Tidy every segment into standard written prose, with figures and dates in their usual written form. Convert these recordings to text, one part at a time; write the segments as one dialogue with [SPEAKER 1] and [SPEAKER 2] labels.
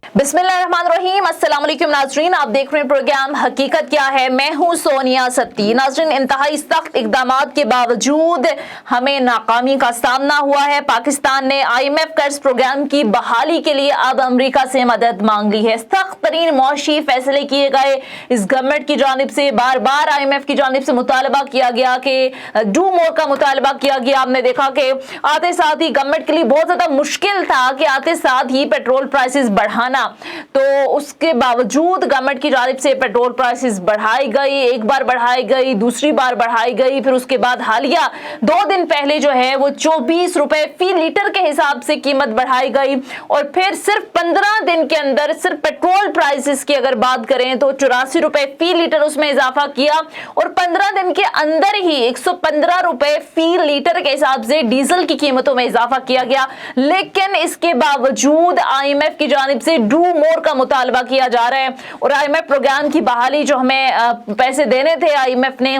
[SPEAKER 1] बिस्मिल्लाहिर्रहमानिर्रहीम, अस्सलाम वालेकुम नाजरीन, आप देख रहे हैं प्रोग्राम हकीकत क्या है। मैं हूं सोनिया सत्ती। नाजरीन, इंतहाई सख्त इक़दामात के बावजूद हमें नाकामी का सामना हुआ है। पाकिस्तान ने IMF कर्ज प्रोग्राम की बहाली के लिए अब अमेरिका से मदद मांग ली है। सख्त तरीन मौशी फैसले किए गए। इस गवर्नमेंट की जानिब से बार बार IMF की जानिब से मुतालबा किया गया कि डू मोर का मुतालबा किया गया। आपने देखा कि आते साथ ही गवर्नमेंट के लिए बहुत ज़्यादा मुश्किल था कि आते साथ ही पेट्रोल प्राइसेस बढ़ाना, तो उसके बावजूद गवर्नमेंट की जानिब से पेट्रोल प्राइसेस बढ़ाई गई। एक बार बढ़ाई गई, दूसरी बार बढ़ाई गई, फिर उसके बाद हालिया 2 दिन पहले जो है वो 24 रुपए फी लीटर के हिसाब से कीमत बढ़ाई गई। और फिर सिर्फ 15 दिन के अंदर सिर्फ पेट्रोल प्राइसेस की अगर बात करें तो 84 रुपए फी लीटर उसमें इजाफा किया। और 15 दिन के अंदर ही 115 रुपए फी लीटर के हिसाब से डीजल की कीमतों में इजाफा किया गया। लेकिन इसके बावजूद IMF की जानिब से डू मोर का मुतालबा किया जा रहा है और IMF प्रोग्राम की बहाली जो हमें पैसे देने थे, IMF ने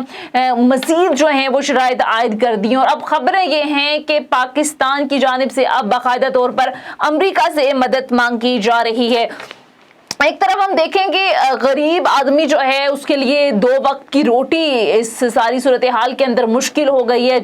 [SPEAKER 1] मजीद जो है वो शराइत आयद कर दी। और अब खबरें ये हैं कि पाकिस्तान की जानिब से अब बाकायदा तौर पर अमेरिका से मदद मांग की जा रही है। एक तरफ हम देखें कि गरीब आदमी जो है उसके लिए 2 वक्त की रोटी इस सारी सूरत हाल के अंदर मुश्किल हो गई है।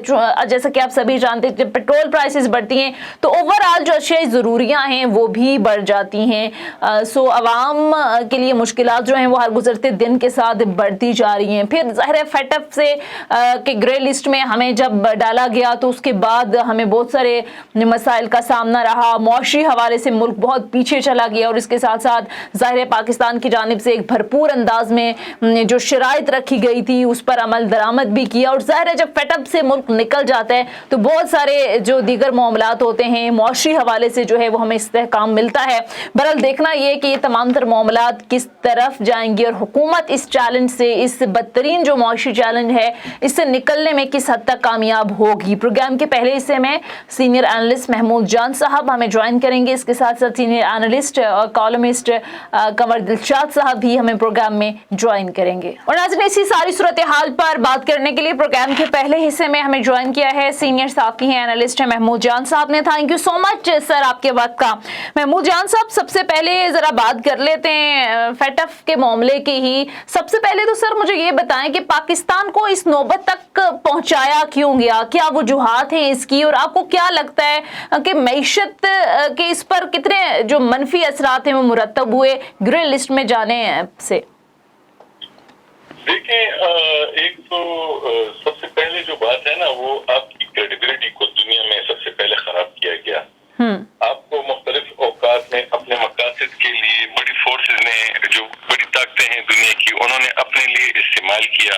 [SPEAKER 1] जैसा कि आप सभी जानते हैं, जब पेट्रोल प्राइसेस बढ़ती हैं तो ओवरऑल जो अशियाई ज़रूरियाँ हैं वो भी बढ़ जाती हैं। सो आवाम के लिए मुश्किलात जो हैं वो हर गुजरते दिन के साथ बढ़ती जा रही हैं। फिर ज़ाहिर है फेटअप से के ग्रे लिस्ट में हमें जब डाला गया तो उसके बाद हमें बहुत सारे मसाइल का सामना रहा। मौशी हवाले से मुल्क बहुत पीछे चला गया और इसके साथ साथ ज़ाहिर है पाकिस्तान की जानिब से एक भरपूर अंदाज में जो शराइत रखी गई थी उस पर अमल दरामद भी किया। और ज़ाहिर है जब फेटअप से मुल्क निकल जाता है तो बहुत सारे जो दीगर मामलात होते हैं मौशी हवाले से जो है वो हमें इस्तेहकाम मिलता है। बहरहाल देखना ये कि ये तमाम तर मामलात किस तरफ जाएंगे और हुकूमत इस चैलेंज से, इस बदतरीन जो मौशी चैलेंज है, इससे निकलने में किस हद तक कामयाब होगी। प्रोग्राम के पहले हिस्से में सीनियर एनालिस्ट महमूद जान साहब हमें ज्वाइन करेंगे। इसके साथ साथ सीनियर एनालिस्ट और कॉलमिस्ट कमर दिलशाद साहब भी हमें प्रोग्राम में ज्वाइन करेंगे। और नाज़रीन, इसी सारी सूरत हाल पर बात करने के लिए प्रोग्राम के पहले हिस्से में हमें ज्वाइन किया है सीनियर साथी हैं, एनालिस्ट है महमूद जान साहब ने। Thank you so much sir आपके वक्त का। महमूद जान साहब, सबसे पहले जरा बात कर लेते हैं फेटअप के मामले की ही। सबसे पहले तो सर मुझे ये बताएं कि पाकिस्तान को इस नौबत तक पहुंचाया क्यों गया, क्या वजूहात हैं इसकी, और आपको क्या लगता है कि मईशत के इस पर कितने जो मनफी असरात हैं वो मुरतब हुए ग्रे लिस्ट में जाने से?
[SPEAKER 2] देखिए, एक तो सबसे पहले जो बात है ना वो आपकी क्रेडिबिलिटी को दुनिया में सबसे पहले खराब किया गया। आपको मुख्तलिफ औकात में अपने मकासद के लिए बड़ी फोर्सेस ने, जो बड़ी ताकतें हैं दुनिया की, उन्होंने अपने लिए इस्तेमाल किया,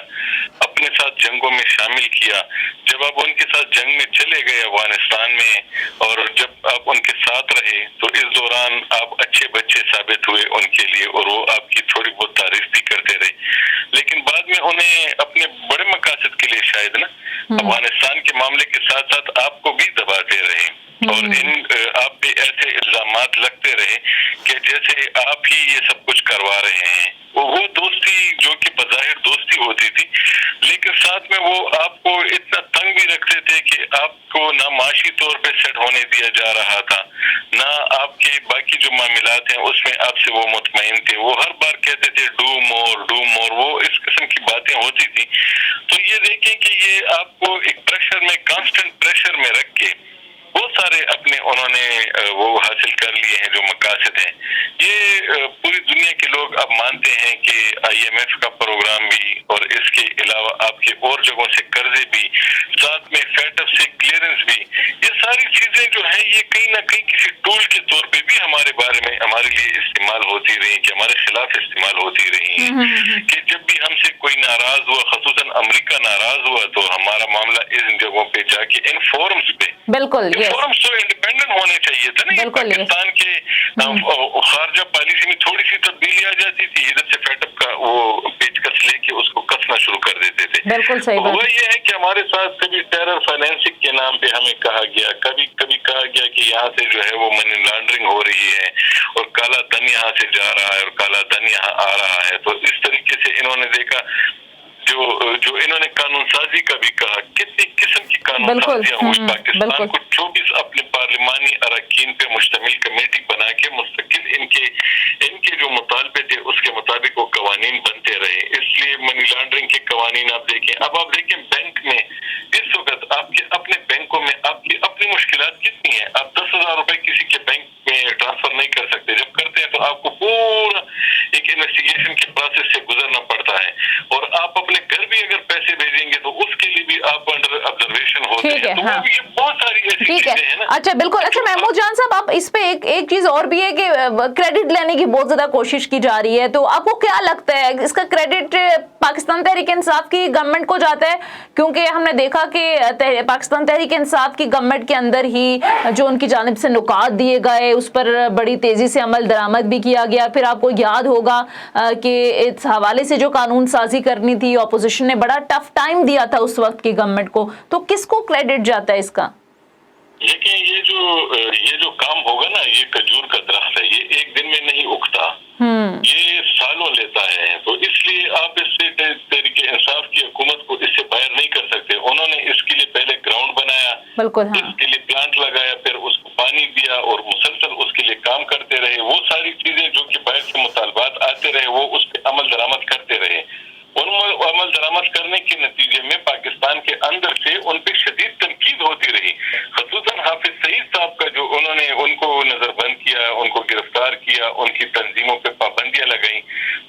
[SPEAKER 2] अपने साथ जंगों में शामिल किया। जब आप उनके साथ जंग में चले गए अफगानिस्तान में और जब आप उनके साथ रहे तो इस दौरान आप अच्छे बच्चे साबित हुए उनके लिए और वो आपकी थोड़ी बहुत तारीफ भी करते रहे। लेकिन बाद में उन्हें अपने बड़े मकासद के लिए शायद ना अफगानिस्तान के मामले के साथ साथ आपको भी दबाते रहे और आप पे ऐसे इल्जामात लगते रहे कि जैसे आप ही ये सब कुछ करवा रहे हैं। वो दोस्ती जो कि बज़ाहिर दोस्ती होती थी, लेकिन साथ में वो आपको इतना तंग भी रखते थे कि आपको ना माशी तौर पे सेट होने दिया जा रहा था, ना आपके बाकी जो मामलात हैं उसमें आपसे वो मुतमईन थे। वो हर बार कहते थे डू मोर, वो इस किस्म की बातें होती थी। तो ये देखें कि ये आपको एक प्रेशर में, कांस्टेंट प्रेशर में रख के बहुत सारे अपने उन्होंने वो हासिल कर लिए हैं जो मकासद हैं। ये पूरी दुनिया के लोग अब मानते हैं कि IMF का प्रोग्राम भी और इसके अलावा आपके और जगहों से कर्जे भी, साथ में फेटअप से क्लियरेंस भी, ये सारी चीजें जो है ये कहीं ना कहीं किसी टूल के तौर पे भी हमारे बारे में, हमारे लिए इस्तेमाल होती रही, कि हमारे खिलाफ इस्तेमाल होती रही है। कि जब भी हमसे कोई नाराज हुआ, खसूसन अमेरिका नाराज हुआ, तो हमारा मामला इन जगहों पे जाके इन फोरम्स पे,
[SPEAKER 1] बिल्कुल
[SPEAKER 2] फोरम्स तो इंडिपेंडेंट होने चाहिए था ना। पाकिस्तान के खारजा पॉलिसी में थोड़ी सी तब्दीली आ जाती थी, इधर से फेटअप का वो पेचकस लेके उसको कसना शुरू कर देते थे।
[SPEAKER 1] बिल्कुल सही बात।
[SPEAKER 2] हुआ ये है कि हमारे साथ कभी टेरर फाइनेंसिंग के नाम पे हमें कहा गया, कभी कहा गया कि यहाँ से जो है वो मनी लॉन्ड्रिंग हो रही है और काला धन यहाँ से जा रहा है और काला धन यहाँ आ रहा है। तो इस तरीके से इन्होंने देखा जो इन्होंने कानून साजी का भी कहा, कितनी किस्म की कानून साजियां हुई। पाकिस्तान को 24 अपने पार्लिमानी अरकान पे मुश्तमिल कमेटी बना के मुस्तकिल इनके जो मुतालबे थे उसके मुताबिक वो कवानीन बनते रहे। इसलिए मनी लॉन्ड्रिंग के कवानीन आप देखें। अब आप देखें बैंक में इस वक्त आपके अपने बैंकों में आपकी अपनी मुश्किलात कितनी है। आप 10,000 रुपए किसी के बैंक में ट्रांसफर नहीं कर सकते। जब करते हैं तो आपको पूरा एक इन्वेस्टिगेशन के प्रोसेस से गुजरना पड़ता है, और आप अपने घर भी अगर पैसे भेजेंगे तो उसके लिए भी आप अंडर ऑब्जर्वेशन होते हैं। तो हाँ। ये बहुत सारी ऐसी चीजें हैं ना।
[SPEAKER 1] अच्छा, बिल्कुल। अच्छा महमूद जान साहब, आप इस पे एक चीज और भी है कि क्रेडिट लेने की बहुत ज्यादा कोशिश की जा रही है, तो आपको क्या लगता है इसका क्रेडिट पाकिस्तान तहरीक इंसाफ की गवर्नमेंट को जाता है? क्योंकि हमने देखा कि पाकिस्तान तहरीक इंसाफ की गवर्नमेंट के अंदर ही जो उनकी जानिब से नुकात दिए गए उस पर बड़ी तेजी से अमल दरामद भी किया गया। फिर आपको याद होगा कि इस हवाले से जो कानून साजी करनी थी, ऑपोजिशन ने बड़ा टफ टाइम दिया था उस वक्त की गवर्नमेंट को, तो किसको क्रेडिट जाता है इसका?
[SPEAKER 2] लेकिन ये जो काम होगा ना, ये खजूर का दरख्त है, ये एक दिन में नहीं उगता, ये सालों लेता है। तो इसलिए आप इससे तहरीक इंसाफ की हुकूमत को इससे बाहर नहीं कर सकते। उन्होंने इसके लिए पहले ग्राउंड बनाया,
[SPEAKER 1] बिल्कुल, हाँ।
[SPEAKER 2] इसके लिए प्लांट लगाया, फिर उसको पानी दिया और मुसलसल उसके लिए काम करते रहे। वो सारी चीजें जो कि बाहर से मुतालबात आते रहे वो उस पर अमल दरामद करते रहे। उन अमल दरामद करने के नतीजे में पाकिस्तान के अंदर से उन पर शदीद तनकीद होती रही। खसूसन हाफिज सईद साहब का जो उनको नजरबंद किया, उनको गिरफ्तार किया, उनकी तंजीमों पे पाबंदियां लगाई।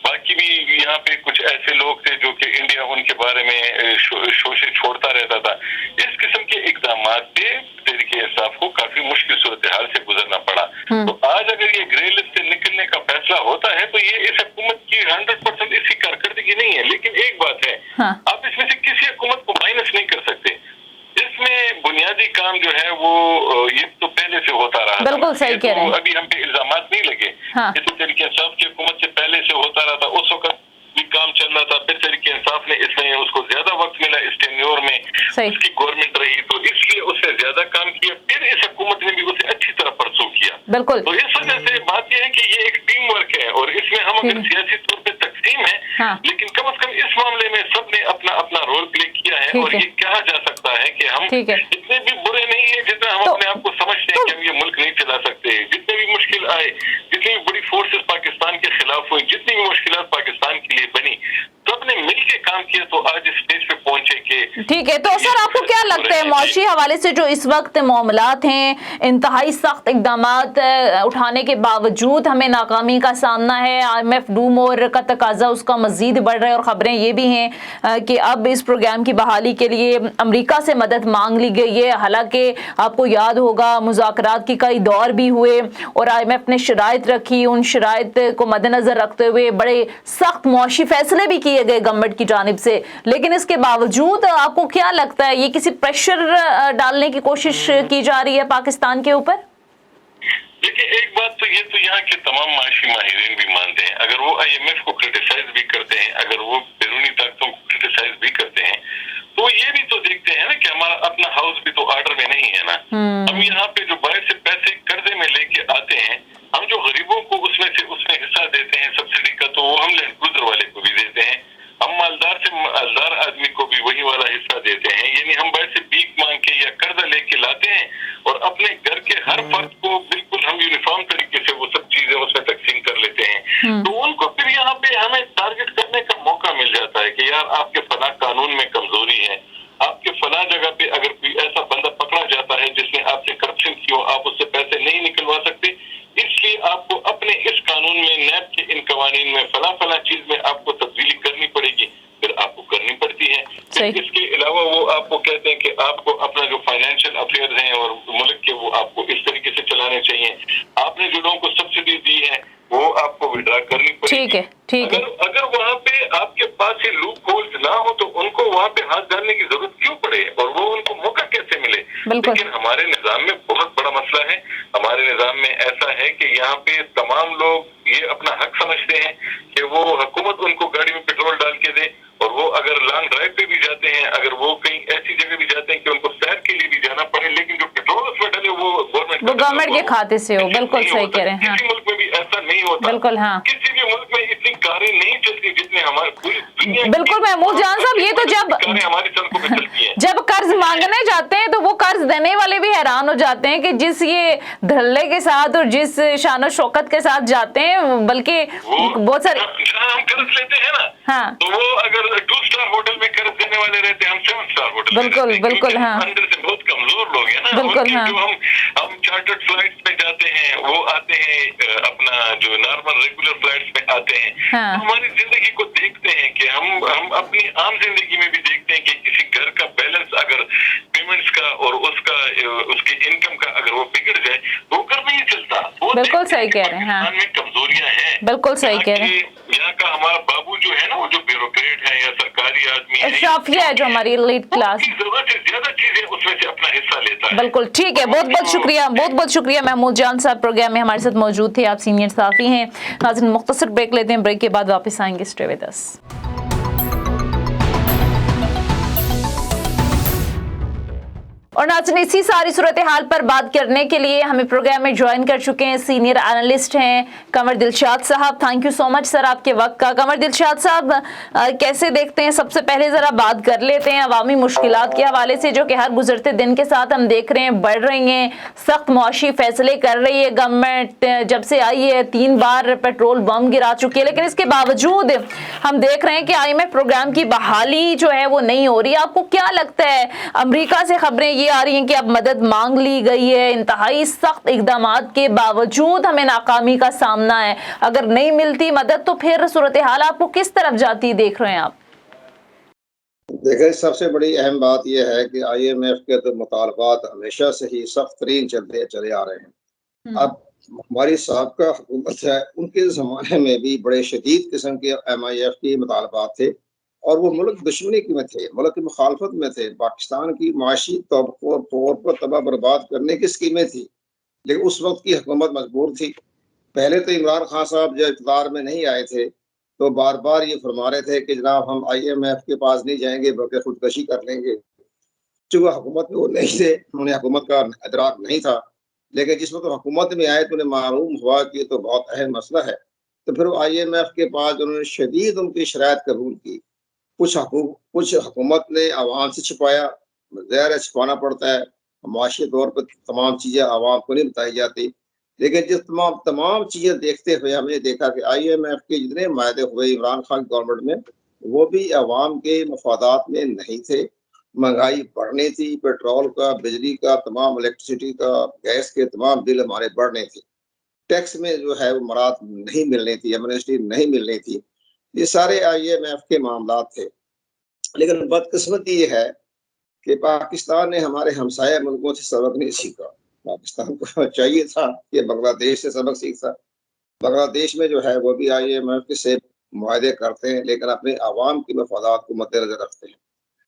[SPEAKER 2] बाकी भी यहाँ पे कुछ ऐसे लोग थे जो कि इंडिया उनके बारे में शोषे छोड़ता रहता था। इस किस्म के इकदाम पे तहरीक इंसाफ को काफी मुश्किल सूरत हाल से गुजरना पड़ा। तो आज अगर ये ग्रे लिस्ट से निकलने का फैसला होता है तो ये इस हुकूमत की 100% इसकी कारकर्दगी नहीं है। लेकिन एक बात है, हाँ। आप इसमें से किसी हुकूमत को माइनस नहीं कर सकते। इसमें बुनियादी काम जो है वो ये तो पहले से होता रहा।
[SPEAKER 1] बिल्कुल सही कह रहे हैं।
[SPEAKER 2] अभी हम पे इल्जामात नहीं लगे, हाँ। इस तरीके इंसाफ की हुकूमत से पहले से होता रहा था, उस वक्त भी काम चल रहा था। फिर तरीके इंसाफ ने इसमें उसको ज्यादा वक्त मिला इस टेन्योर में, उसकी गवर्नमेंट रही तो इसलिए उससे ज्यादा काम किया। फिर इस हुकूमत ने भी उसे अच्छी तरह परसू किया।
[SPEAKER 1] बिल्कुल।
[SPEAKER 2] तो इस वजह से बात यह है कि ये एक टीम वर्क है, और इसमें हम अगर सियासी तौर पर तकसीम है, हाँ। लेकिन कम से कम इस मामले में सबने अपना अपना रोल प्ले किया है। और ये कहा जा सकता है कि हम इतने भी बुरे नहीं है जितना हम अपने आप को समझते हैं कि हम ये मुल्क नहीं चला सकते। जितने भी मुश्किल आए, जितनी भी बड़ी फोर्सेस पाकिस्तान के खिलाफ हुई, जितनी भी मुश्किलात पाकिस्तान के लिए बनी, सबने मिलकर काम किया तो आज इस स्टेज पे पहुंचे के। ठीक है, तो सर आपको क्या लगता है मौशी हवाले से जो इस वक्त मामलात हैं, इंतहाई सख्त इकदामात उठाने के बावजूद हमें नाकामी का सामना है, IMF डूम और का तकाजा उसका मजीद बढ़ रहा है, और खबरें ये भी हैं कि अब इस प्रोग्राम की बहाली के लिए अमेरिका से मदद मांग ली गई है। हालांकि आपको याद होगा मुज़ाकरात की कई दौर भी हुए और IMF ने शराइत रखी, उन शराइत को मद्देनजर रखते हुए बड़े सख्त मुआशी फैसले भी किए गए गवर्नमेंट की जानिब से। लेकिन इसके बावजूद आपको क्या लगता है ये किसी प्रेशर डालने की कोशिश की जा रही है पाकिस्तान के ऊपर?
[SPEAKER 3] देखिए, एक बात तो ये तो यहाँ के तमाम माशी माहिरीन भी मानते हैं, अगर वो IMF को क्रिटिसाइज भी करते हैं, अगर वो बैरूनी ताकतों को क्रिटिसाइज भी करते हैं, तो ये भी तो देखते हैं ना कि हमारा अपना हाउस भी तो ऑर्डर में नहीं है ना। हम यहाँ पे जो बाहर से पैसे कर्जे में लेके आते हैं, हम जो गरीबों को उसमें हिस्सा देते हैं सब्सिडी का, तो वो हम लैंड क्रूजर वाले को भी देते हैं, हम मालदार से मालदार आदमी को भी वही वाला हिस्सा देते हैं। यानी हम बाहर से भीख मांग के या कर्जा लेके लाते हैं और अपने घर के हर फर्द को बिल्कुल हम यूनिफॉर्म तरीके से वो सब चीजें उसमें तकसीम कर लेते हैं। तो उनको फिर यहाँ पे हमें टारगेट करने का मौका मिल जाता है कि यार आपके फला कानून में कमजोरी है, आपके फला जगह पे अगर कोई ऐसा बंदा पकड़ा जाता है जिसने आपसे करप्शन की हो, आप उससे पैसे नहीं निकलवा सकते, इसलिए आपको अपने इस कानून में नैब के इन कवानीन में फला चीज में आपको तब्दीली करनी पड़ेगी, फिर आपको करनी पड़ती है। फिर इसके अलावा वो आपको कहते हैं कि आपको अपना जो फाइनेंशियल अफेयर्स हैं और मुल्क के वो आपको इस तरीके से चलाने चाहिए, आपने जो लोगों को सब्सिडी दी है वो आपको विड्रा करनी पड़ेगी।
[SPEAKER 1] ठीक है।
[SPEAKER 3] अगर वहाँ पे आपके पास ये लूप होल्स ना हो तो उनको वहाँ पे हाथ डालने की जरूरत क्यों पड़े और वो उनको मौका कैसे मिले? लेकिन हमारे निजाम में बहुत बड़ा मसला है। हमारे निजाम में ऐसा है कि यहाँ पे तमाम लोग ये अपना हक समझते हैं कि वो हुकूमत उनको गाड़ी में पेट्रोल डाल के दे, और वो अगर लॉन्ग ड्राइव पे भी जाते हैं, अगर वो कहीं ऐसी जगह भी जाते हैं कि उनको सैर के लिए भी जाना पड़े, लेकिन जो पेट्रोल उसमें डाले वो गवर्नमेंट
[SPEAKER 1] के खाते से हो। बिल्कुल सही कह रहे हैं।
[SPEAKER 3] किसी मुल्क में भी ऐसा नहीं होता।
[SPEAKER 1] बिल्कुल, हाँ।
[SPEAKER 3] किसी भी मुल्क में इतनी कारें नहीं चलती जितने हमारे पूरी दुनिया
[SPEAKER 1] बिल्कुल महमूद जान साहब, ये तो जब
[SPEAKER 3] हमारी सड़कों पे चलती है,
[SPEAKER 1] जब कर्ज मांगने जाते हैं तो वो कर्ज देने वाले भी हैरान हो जाते हैं कि जिस ये धड़ल्ले के साथ और जिस शान शौकत के साथ जाते हैं, बल्कि बहुत सारे
[SPEAKER 3] जहाँ हम कर्ज लेते हैं ना,
[SPEAKER 1] हाँ
[SPEAKER 3] तो वो अगर 2 स्टार होटल में कर्ज देने वाले रहते हैं, हम 7 स्टार होटल में
[SPEAKER 1] बिल्कुल,
[SPEAKER 3] रहते हैं,
[SPEAKER 1] बिल्कुल,
[SPEAKER 3] क्योंकि
[SPEAKER 1] हाँ।
[SPEAKER 3] अंदर से बहुत कमजोर लोग हैं ना,
[SPEAKER 1] बिल्कुल,
[SPEAKER 3] उनके
[SPEAKER 1] हाँ।
[SPEAKER 3] जो हम चार्टर्ड फ्लाइट्स में जाते हैं, वो आते हैं अपना जो नॉर्मल रेगुलर फ्लाइट्स में आते हैं,
[SPEAKER 1] हाँ।
[SPEAKER 3] तो हमारी जिंदगी को देखते हैं कि हम अपनी आम जिंदगी में भी देखते हैं कि किसी घर का बैलेंस अगर पेमेंट्स का और उसकी इनकम का अगर वो बिगड़ जाए तो वो घर नहीं चलता।
[SPEAKER 1] बिल्कुल सही कह रहे हैं, हाँ।
[SPEAKER 3] पाकिस्तान में कमजोरियां हैं,
[SPEAKER 1] बिल्कुल सही कह रहे हैं।
[SPEAKER 3] यहाँ का हमारा बाबू जो है ना, वो जो ब्यूरोक्रेट है या सरकारी आदमी है,
[SPEAKER 1] अशराफिया है जो हमारी एलीट क्लास,
[SPEAKER 3] जरूरत से ज्यादा चीजें उसमें से अपना हिस्सा लेता है।
[SPEAKER 1] बिल्कुल ठीक है। बहुत बहुत शुक्रिया, बहुत बहुत शुक्रिया महमूद जान साहब, प्रोग्राम में हमारे साथ मौजूद थे, आप सीनियर सहाफी हैं। नाज़रीन मुख्तसर ब्रेक लेते हैं, ब्रेक के बाद वापस आएंगे। Stay with us. और नाज़रीन, इसी सारी सूरत हाल पर बात करने के लिए हमें प्रोग्राम में ज्वाइन कर चुके हैं सीनियर एनालिस्ट हैं कंवर दिलशाद साहब। Thank you so much sir आपके वक्त का। कंवर दिलशाद साहब, कैसे देखते हैं, सबसे पहले ज़रा बात कर लेते हैं अवामी मुश्किलात के हवाले से, जो कि हर गुजरते दिन के साथ हम देख रहे हैं बढ़ रही हैं। सख्त मुआशी फैसले कर रही है गवर्नमेंट, जब से आई है 3 बार पेट्रोल बम गिरा चुकी है, लेकिन इसके बावजूद हम देख रहे हैं कि IMF प्रोग्राम की बहाली जो है वो नहीं हो रही। आपको क्या लगता है, अमरीका से खबरें ये आ रही हैं कि अब मदद मांग ली गई है, इंतहाई सख्त इकदामात के बावजूद हमें नाकामी का सामना है, अगर नहीं मिलती मदद तो फिर सूरत हाल आपको किस तरफ जाती देख रहे हैं आप?
[SPEAKER 4] देखिए, सबसे बड़ी अहम बात यह है कि IMF के तो मुतालबात हमेशा से ही सख्त तरीन चले आ रहे हैं। अब हमारी साबका हुकूमत है, उनके ज़माने में भी बड़े शदीद किस्म के MIF के मुतालबात थे और वो मुल्क दुश्मनी में थे, मुल्क की मुखालफत में थे, पाकिस्तान की माशी तौर पर तबाह बर्बाद करने की स्कीमें थी। लेकिन उस वक्त की हुकूमत मजबूर थी। पहले तो इमरान खान साहब जब इक़्तिदार में नहीं आए थे तो बार बार ये फरमा रहे थे कि जनाब हम IMF के पास नहीं जाएंगे बल्कि खुदकशी कर लेंगे। चूँकि हुकूमत में वो नहीं थे, उन्हें हुकूमत का इदराक नहीं था, लेकिन जिस वक्त हुकूमत में आए तो उन्हें मालूम हुआ कि ये तो बहुत अहम मसला है, तो फिर IMF के पास उन्होंने शदीद उनकी शराइत कबूल की। कुछ हुकूमत ने आवाम से छिपाया, ज़ाहिर है छिपाना पड़ता है, मुआशी तौर पर तमाम चीज़ें आवाम को नहीं बताई जाती, लेकिन जिस तमाम चीज़ें देखते हुए हमने देखा कि IMF के जितने मायदे हुए इमरान खान गवर्नमेंट में, वो भी आवाम के मफादात में नहीं थे। महंगाई बढ़नी थी, पेट्रोल का, बिजली का, तमाम इलेक्ट्रिसिटी का, गैस के तमाम बिल हमारे बढ़ने थे, टैक्स में जो है वो मराहत नहीं मिलनी थी, एमनेस्टी नहीं मिलनी थी। ये सारे IMF के मामलात थे। लेकिन बदकिस्मती ये है कि पाकिस्तान ने हमारे हमसाया मुल्कों से सबक नहीं सीखा। पाकिस्तान को चाहिए था कि बांग्लादेश से सबक सीखता। बांग्लादेश में जो है वो भी IMF से मुआहदे करते हैं, लेकिन अपने आवाम की मफादात को मद्देनजर रखते हैं,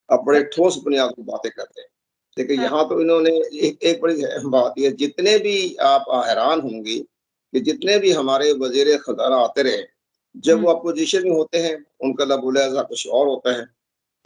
[SPEAKER 4] अब बड़े ठोस बुनियाद पर बातें करते हैं। लेकिन यहाँ तो इन्होंने एक बड़ी अहम बात यह, जितने भी आप हैरान होंगी कि जितने भी हमारे वजीर खजाना आते रहे, जब वो अपोजिशन में होते हैं उनका लहजा कुछ और होता है,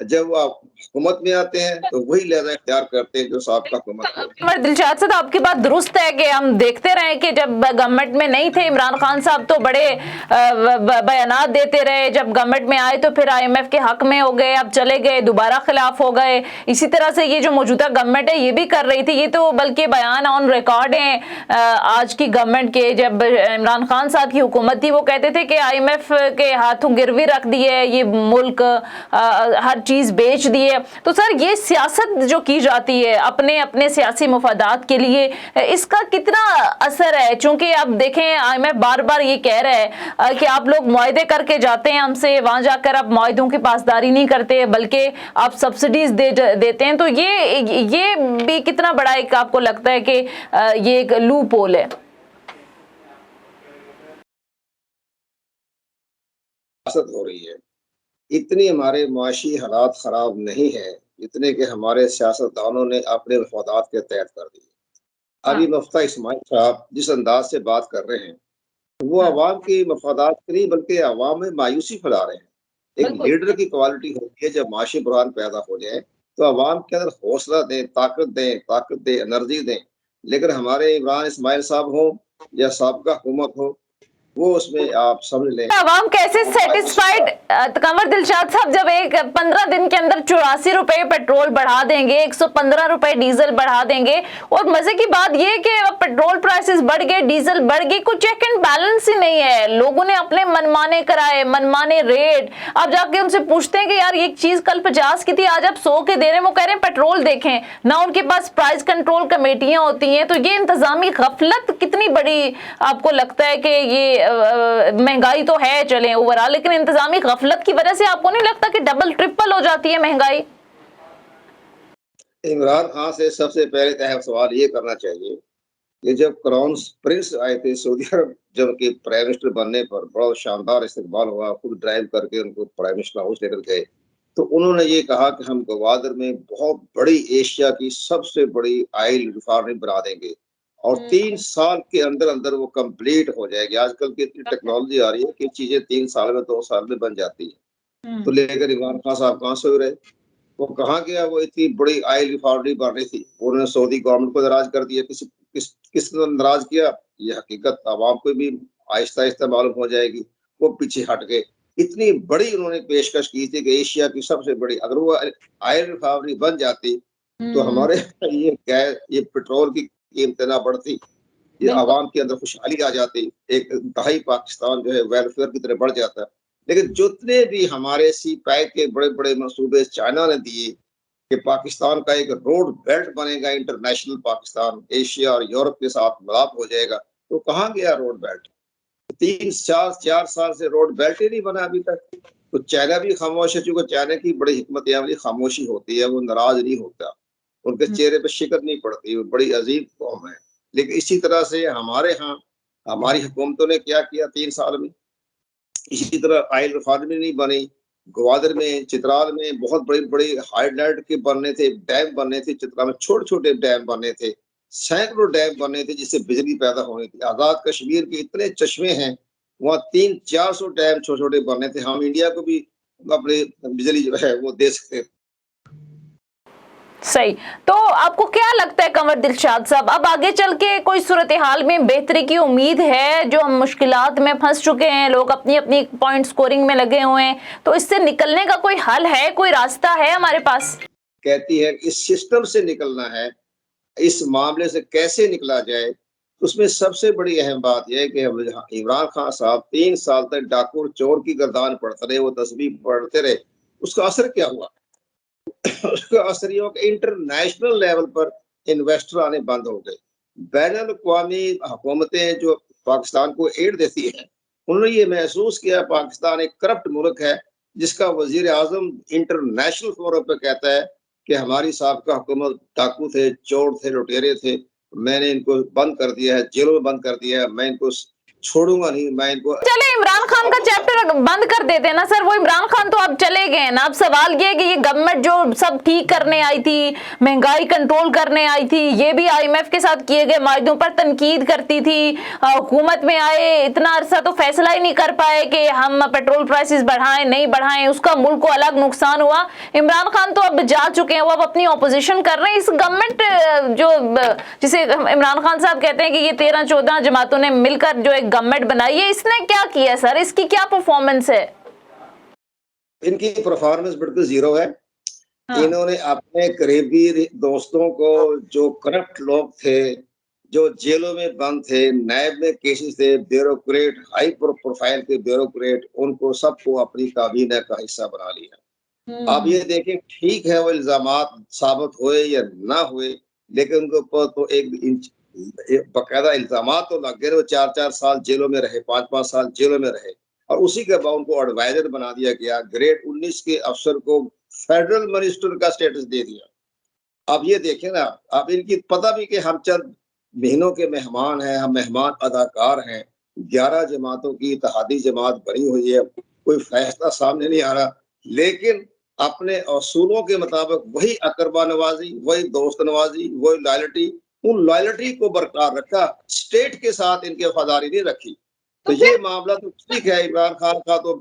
[SPEAKER 4] जब वो हुकूमत में आते हैं तो वही लहजा इख्तियार करते हैं जो साबका हुकूमत।
[SPEAKER 1] दिलशाद साहब, आपकी बात दुरुस्त है कि हम देखते रहे कि जब गवर्नमेंट में नहीं थे इमरान खान साहब तो बड़े बयानात देते रहे, जब गवर्नमेंट में आए तो फिर IMF के हक में हो गए, अब चले गए दोबारा खिलाफ हो गए। इसी तरह से ये जो मौजूदा गवर्नमेंट है ये भी कर रही थी, ये तो बल्कि बयान ऑन रिकॉर्ड हैं आज की गवर्नमेंट के। जब इमरान खान साहब की हुकूमत थी वो कहते थे कि IMF के हाथों गिरवी रख दी है ये मुल्क, हर चीज बेच दी है। तो सर ये सियासत जो की जाती है अपने अपने सियासी मुफादात के लिए, इसका कितना असर है? चूंकि आप देखें IMF बार बार ये कह रहा है कि आप लोग मुआहदे करके जाते हैं हमसे, वहां जाकर आप मुआहदों की पासदारी नहीं करते बल्कि आप सब्सिडीज देते हैं, तो ये भी कितना बड़ा एक आपको लगता है कि ये एक लूप होल है?
[SPEAKER 4] हो रही है, इतनी हमारे मुआशी हालात खराब नहीं है जितने कि हमारे सियासतदानों ने अपने मफादात के तहत कर दिए। अभी मुफ्ता इस्माइल साहब जिस अंदाज से बात कर रहे हैं वो आवाम की मफादात की नहीं बल्कि आवाम में मायूसी फैला रहे हैं। एक लीडर की क्वालिटी होती है, जब माशी बुरहान पैदा हो जाए तो आवाम के अंदर हौसला दें, ताकत दें, एनर्जी दें। लेकिन हमारे इमरान इस्माइल साहब हो या साबका हुकूमत हो, वो उसमें आप समझ लें
[SPEAKER 1] आवाम कैसे सेटिस्फाइड कंवर दिलशाद साहब, जब एक 15 दिन के अंदर 84 रुपए पेट्रोल बढ़ा देंगे, 115 रुपए डीजल बढ़ा देंगे, और मजे की बात ये कि पेट्रोल प्राइसेस बढ़ गए, डीजल बढ़ गई, कुछ चेक एंड बैलेंस ही नहीं है। लोगों ने अपने मनमाने कराए, मनमाने रेट। अब जाके उनसे पूछते हैं कि यार ये चीज कल 50 की थी, आज आप 100 के दे रहे हैं। वो कह रहे हैं पेट्रोल देखें ना, उनके पास प्राइस कंट्रोल कमेटियां होती हैं। तो ये इंतजामी गफलत कितनी बड़ी आपको लगता है कि ये महंगाई तो है चले ओवरऑल, लेकिन इंतजामी गफलत की वजह से आपको नहीं लगता कि डबल ट्रिपल हो जाती है महंगाई?
[SPEAKER 4] इमरान खान से सबसे पहले अहम सवाल ये करना चाहिए कि जब क्राउन प्रिंस आए थे सऊदी अरब, जब उनके प्राइम मिनिस्टर बनने पर बड़ा शानदार इस्तकबाल हुआ, खुद ड्राइव करके उनको प्राइम मिनिस्टर हाउस लेकर गए, तो उन्होंने ये कहा कि हम ग्वादर में बहुत बड़ी एशिया की सबसे बड़ी ऑयल रिफाइनरी बना देंगे और 3 साल के अंदर अंदर वो कंप्लीट हो जाएगी। आजकल की इतनी टेक्नोलॉजी आ रही है कि चीजें 3 साल में 2 साल में बन जाती है। तो लेकर इमरान खान साहब कहाँ से रहे, वो कहाँ गया? वो इतनी बड़ी ऑयल रिफाइनरी बन रही थी, उन्होंने सऊदी गवर्नमेंट को नाराज कर दिया। किसने नाराज किया? ये हकीकत आवाम को भी आहिस्ता आहिस्ता मालूम हो जाएगी। वो पीछे हट गए। इतनी बड़ी उन्होंने पेशकश की थी कि एशिया की सबसे बड़ी, अगर वो ऑयल रिफाइनरी बन जाती तो हमारे ये गैस, ये पेट्रोल की कीमतें ना बढ़ती, ये आवाम के अंदर खुशहाली आ जाती, एक इंतहाई पाकिस्तान जो है वेलफेयर की तरफ बढ़ जाता। लेकिन जितने भी हमारे सी पैक के बड़े बड़े मंसूबे चाइना ने दिए कि पाकिस्तान का एक रोड बेल्ट बनेगा, इंटरनेशनल पाकिस्तान एशिया और यूरोप के साथ मिलाप हो जाएगा, तो कहाँ गया रोड बेल्ट? 3-4 साल से रोड बेल्ट ही नहीं बना अभी तक। तो चाइना भी खामोश है, चूंकि चाइना की बड़ी हिकमत अमली खामोशी होती है, वो नाराज नहीं होता, उनके चेहरे पे शिकन नहीं पड़ती, वो बड़ी अजीब कौम है। लेकिन इसी तरह से हमारे यहाँ हमारी हुकूमतों ने क्या किया 3 साल में, इसी तरह ऑयल रिफाइनरी नहीं बनी। ग्वादर में, चित्राल में बहुत बड़ी बड़ी हाइड्रेट के बनने थे, डैम बनने थे, चित्रा में छोटे छोटे डैम बनने थे, सैकड़ों डैम बनने थे जिससे बिजली पैदा होनी थी। आजाद कश्मीर के इतने चश्मे हैं, वहाँ 300-400 डैम छोटे छोटे बनने थे। हम इंडिया को भी अपनी बिजली जो है वो दे सकते थे।
[SPEAKER 1] सही। तो आपको क्या लगता है कंवर दिलशाद साहब, अब आगे चल के कोई सूरत हाल में बेहतरी की उम्मीद है? जो हम मुश्किलात में फंस चुके हैं, लोग अपनी अपनी पॉइंट स्कोरिंग में लगे हुए हैं, तो इससे निकलने का कोई हल है, कोई रास्ता है हमारे पास?
[SPEAKER 4] कहती है इस सिस्टम से निकलना है, इस मामले से कैसे निकला जाए। उसमें सबसे बड़ी अहम बात यह है कि इमरान खान साहब 3 साल तक डाकू चोर की गर्दान पढ़ते रहे, वो तस्बीह पढ़ते रहे, उसका असर क्या हुआ? उसका असर ये हो कि इंटरनेशनल लेवल पर इन्वेस्टर आने बंद हो गए। बैनुल अक़वामी हुकूमतें जो पाकिस्तान को एड देती हैं, उन्होंने ये महसूस किया पाकिस्तान एक करप्ट मुल्क है, जिसका वजीर आजम इंटरनेशनल फोरम पे कहता है कि हमारी साबिक़ा हुकूमत डाकू थे, चोर थे, लुटेरे थे, मैंने इनको बंद कर दिया है, जेलों में बंद कर दिया है, मैं इनको छोड़ूंगा नहीं, मैं इनको।
[SPEAKER 1] चले इमरान खान का चैप्टर बंद कर देते हैं ना सर, वो इमरान खान तो अब चले गए ना। अब सवाल ये है कि ये गवर्नमेंट जो सब ठीक करने आई थी, महंगाई कंट्रोल करने आई थी, ये भी IMF के साथ किए गए मायदों पर तनकीद करती थी, हुकूमत में आए इतना अरसा तो फैसला ही नहीं कर पाए कि हम पेट्रोल प्राइसेस बढ़ाएं नहीं बढ़ाएं, उसका मुल्क को अलग नुकसान हुआ। इमरान खान तो अब जा चुके हैं, वो अब अपनी ऑपोजिशन कर रहे हैं। इस गवर्नमेंट जो जिसे इमरान खान साहब कहते हैं कि ये 13-14 जमातों ने मिलकर जो एक गवर्नमेंट बनाई है, इसने क्या किया सर? इसकी क्या परफॉर्मेंस है?
[SPEAKER 4] इनकी परफॉर्मेंस बिल्कुल जीरो है। इन्होंने अपने करीबी दोस्तों को, जो करप्ट लोग थे, जो जेलों में बंद थे, नायब में केसेस थे, ब्यूरोक्रेट, हाई प्रोफाइल के ब्यूरोक्रेट, उनको सबको अपनी काबीना का हिस्सा बना लिया। आप ये देखें, ठीक है वो इल्जामात साबित हुए या ना हुए, लेकिन उनके ऊपर तो एक बाकायदा इल्जामात तो लग गए। वो 4-4 साल जेलों में रहे, 5-5 साल जेलों में रहे, और उसी के बाद उनको एडवाइजर बना दिया गया। ग्रेड 19 के अफसर को फेडरल मिनिस्टर का स्टेटस दे दिया। अब ये देखें ना, अब इनकी पता भी कि हम चंद महीनों के मेहमान हैं, हम मेहमान अदाकार हैं, 11 जमातों की इत्तेहादी जमात बनी हुई है, कोई फैसला सामने नहीं आ रहा, लेकिन अपने असूलों के मुताबिक वही अकरबा नवाजी, वही दोस्त नवाजी, वही लॉयल्टी, उन लॉयल्टी को बरकरार रखा, स्टेट के साथ इनकी वफादारी नहीं रखी। तो ये मामला तो ठीक है, इमरान खान का तो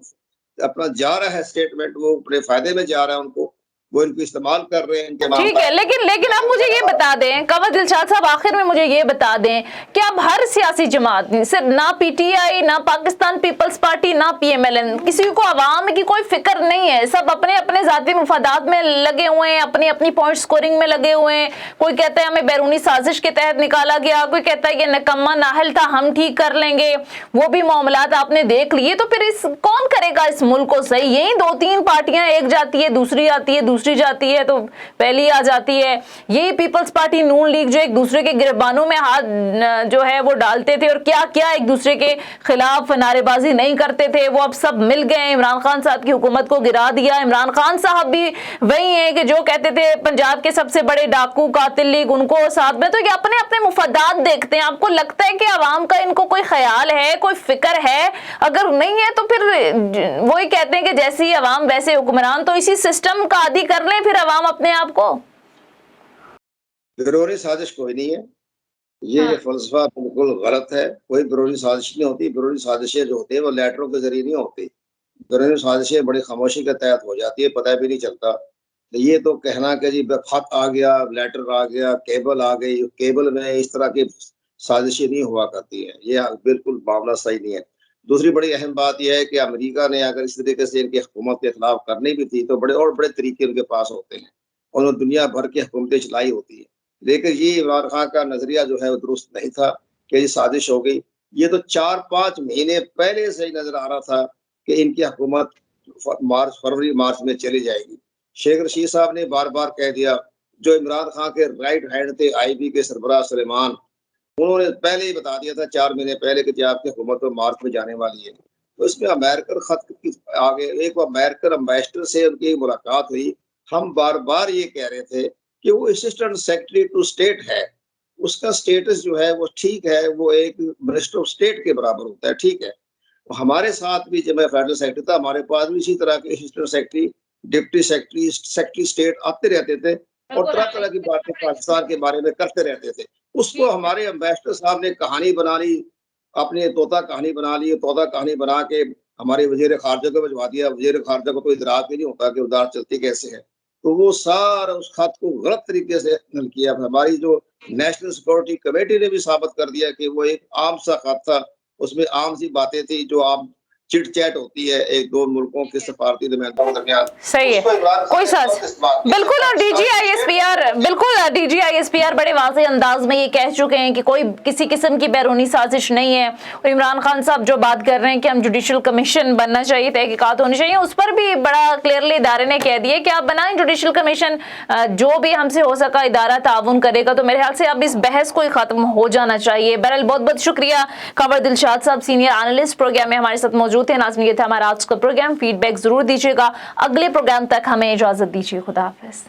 [SPEAKER 4] अपना जा रहा है स्टेटमेंट, वो अपने फायदे में जा रहा है उनको, वो इनको इस्तेमाल कर रहे हैं इनके नाम
[SPEAKER 1] ठीक
[SPEAKER 4] पर।
[SPEAKER 1] है, लेकिन आप मुझे ये बता दें, कंवर दिलशाद साहब, आखिर में मुझे ये बता दें कि अब हर सियासी जमात, सिर्फ ना पीटीआई, ना पाकिस्तान पीपल्स पार्टी, ना पीएमएलएन, किसी को आवाम की कोई फिक्र नहीं है, सब अपने अपने जाती मुफादात में लगे हुए हैं, अपनी अपनी पॉइंट स्कोरिंग में लगे हुए हैं। कोई कहता है हमें बैरूनी साजिश के तहत निकाला गया, कोई कहता है ये निकम्मा नाहल था, हम ठीक कर लेंगे, वो भी मामलात आपने देख लिए। तो फिर कौन करेगा इस मुल्क को सही? यही 2-3 पार्टियां, एक जाती है, दूसरी आती है, दूसरी जाती है तो पहली आ जाती है। यही पीपल्स पार्टी, नून लीग, जो एक दूसरे के गिरबानों में हाथ जो है वो डालते थे और क्या क्या एक दूसरे के खिलाफ नारेबाजी नहीं करते थे, वो अब सब मिल गए, इमरान खान साहब की हुकूमत को गिरा दिया। इमरान खान साहब भी वही है कि जो कहते थे पंजाब के सबसे बड़े डाकू कातिल लीग, उनको साथ में, तो ये अपने अपने मुफादात देखते हैं। आपको लगता है कि आवाम का इनको कोई ख्याल है, कोई फिक्र है? अगर नहीं है तो फिर वही कहते हैं कि जैसी आवाम वैसे हुक्मरान, तो इसी सिस्टम का आदी कर लें फिर आवाम अपने आप को।
[SPEAKER 4] बैरूनी साजिश कोई नहीं है, ये फलसफा बिल्कुल गलत है। कोई बैरूनी साजिश नहीं होती। बैरूनी साजिशें जो होती है वो लेटरों के जरिए नहीं होती। बैरूनी साजिशें बड़ी खामोशी के तहत हो जाती है, पता भी नहीं चलता। तो ये तो कहना कि जी खत आ गया, लेटर आ गया, केबल आ गई, केबल में इस तरह की साजिशें नहीं हुआ करती हैं, ये बिल्कुल मामला सही नहीं है। दूसरी बड़ी अहम बात यह है कि अमेरिका ने अगर इस तरीके से इनकी हुकूमत के खिलाफ करनी भी थी तो बड़े और बड़े तरीके उनके पास होते हैं, उन्होंने दुनिया भर की हुकूमतें चलाई होती है। लेकिन ये इमरान खान का नजरिया जो है वो दुरुस्त नहीं था कि ये साजिश हो गई। ये तो 4-5 महीने पहले से ही नजर आ रहा था कि इनकी हुकूमत फरवरी मार्च में चली जाएगी। शेख रशीद साहब ने बार बार कह दिया, जो इमरान खान के राइट हैंड थे आईबी के सरबराह सुलेमान, उन्होंने पहले ही बता दिया था 4 महीने पहले कि आपकी हुकूमत तो मार्च में जाने वाली है। तो इसमें अमेरिकन खत आगे एक अमेरिकन एम्बेसडर से उनकी मुलाकात हुई। हम बार बार ये कह रहे थे कि वो असिस्टेंट सेक्रेटरी टू स्टेट है, उसका स्टेटस जो है वो ठीक है, वो एक मिनिस्टर ऑफ स्टेट के बराबर होता है, ठीक है। हमारे साथ भी जब मैं फेडरल सेक्रेटरी था, हमारे पास भी इसी तरह के assistant secretary, deputy secretary, secretary state आते रहते थे और तरह तरह की बातें पाकिस्तान के बारे में करते रहते थे। उसको हमारे एम्बेसडर साहब ने कहानी बना ली, अपने तोता कहानी बना ली, तोता कहानी बना के हमारे वजीर खारजा को भिजवा दिया। वजीर खारजा को तो इदराक ही नहीं होता कि उदार चलती कैसे है, तो वो सारा उस खत को गलत तरीके से हल किया। हमारी जो नेशनल सिक्योरिटी कमेटी ने भी साबित कर दिया कि वो एक आम सा खत था, उसमें आम सी बातें थी जो आम चिट चैट होती है एक दो मुल्कों के सफारती दरमियान।
[SPEAKER 1] सही है, कोई साज बिल्कुल। और डीजीआईएसपीआर बड़े वाज़ेह अंदाज में ये कह चुके हैं कि कोई किसी किस्म की बैरूनी साजिश नहीं है। और इमरान खान साहब जो बात कर रहे हैं कि हम जुडिशल कमीशन बनना चाहिए, तहकीकात होनी चाहिए, उस पर भी बड़ा क्लियरली इदारे ने कह दिया कि आप बनाएं जुडिशल कमीशन, जो भी हमसे हो सका इदारा ताउन करेगा। तो मेरे ख्याल से अब इस बहस को खत्म हो जाना चाहिए। बहरहाल बहुत बहुत शुक्रिया कंवर दिलशाद साहब, सीनियर एनालिस्ट प्रोग्राम में हमारे साथ मौजूद थे। नाज़रीन, ये था हमारा आज का प्रोग्राम। फीडबैक जरूर दीजिएगा। अगले प्रोग्राम तक हमें इजाजत दीजिए। खुदा हाफिज।